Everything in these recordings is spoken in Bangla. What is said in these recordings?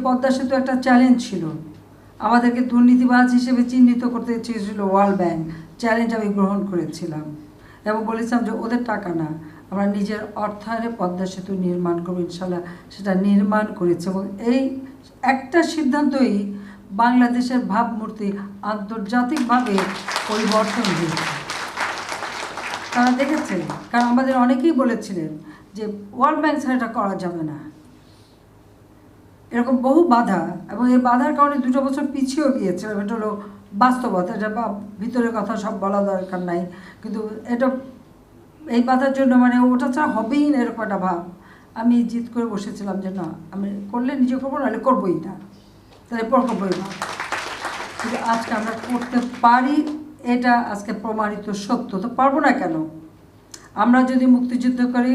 পদ্মা সেতু একটা চ্যালেঞ্জ ছিল, আমাদেরকে দুর্নীতিবাজ হিসেবে চিহ্নিত করতে চেয়েছিল ওয়ার্ল্ড ব্যাংক। চ্যালেঞ্জ আমি গ্রহণ করেছিলাম এবং বলেছিলাম যে ওদের টাকা না, আমরা নিজের অর্থায়নে পদ্মা সেতু নির্মাণ করবো, ইনশাল্লাহ সেটা নির্মাণ করেছে। এবং এই একটা সিদ্ধান্তই বাংলাদেশের ভাবমূর্তি আন্তর্জাতিকভাবে পরিবর্তন হয়েছে। তারা দেখেছে, কারণ আমাদের অনেকেই বলেছিলেন যে ওয়ার্ল্ড ব্যাংক ছাড়া এটা করা যাবে না, এরকম বহু বাধা, এবং এই বাধার কারণে 2 বছর পিছিয়েও গিয়েছে। এটা হলো বাস্তবতা, এটা ভিতরের কথা সব বলা দরকার নাই, কিন্তু এটা এই বাধার জন্য মানে ওটা ছাড়া হবেই না এরকম একটা ভাব। আমি জিদ করে বসেছিলাম যে না, আমি করলে নিজে করবো, নাহলে করবোই না, তাহলে পর করবোই না। কিন্তু আজকে আমরা করতে পারি, এটা আজকে প্রমাণিত সত্য। তো পারবো না কেন? আমরা যদি মুক্তিযুদ্ধ করে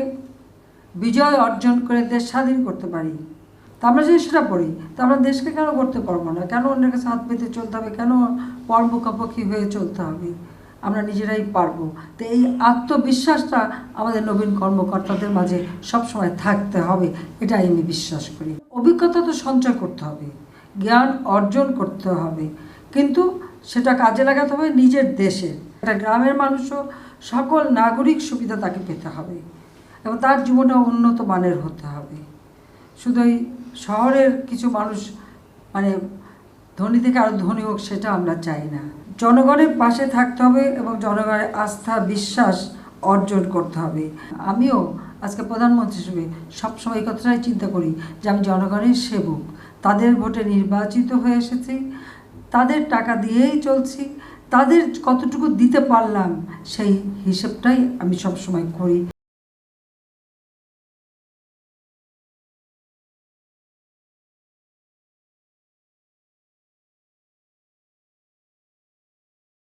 বিজয় অর্জন করে দেশ স্বাধীন করতে পারি, তা আমরা যদি সেটা পড়ি, তা আমরা দেশকে কেন করতে পারবো না? কেন অন্যের কাছে হাত পেতে চলতে হবে? কেন পর মুখাপক্ষি হয়ে চলতে হবে? আমরা নিজেরাই পারবো। তো এই আত্মবিশ্বাসটা আমাদের নবীন কর্মকর্তাদের মাঝে সবসময় থাকতে হবে, এটাই আমি বিশ্বাস করি। অভিজ্ঞতা তো সঞ্চয় করতে হবে, জ্ঞান অর্জন করতে হবে, কিন্তু সেটা কাজে লাগাতে হবে নিজের দেশে। একটা গ্রামের মানুষও সকল নাগরিক সুবিধা তাকে পেতে হবে এবং তার জীবনটা উন্নত মানের হতে হবে। শুধু এই শহরের কিছু মানুষ মানে ধনী থেকে আরও ধনী হোক, সেটা আমরা চাই না। জনগণের পাশে থাকতে হবে এবং জনগণের আস্থা বিশ্বাস অর্জন করতে হবে। আমিও আজকে প্রধানমন্ত্রী হিসেবে সবসময় এই কথাটাই চিন্তা করি যে আমি জনগণের সেবক, তাদের ভোটে নির্বাচিত হয়ে এসেছি, তাদের টাকা দিয়েই চলছি, তাদের কতটুকু দিতে পারলাম সেই হিসেবটাই আমি সবসময় করি।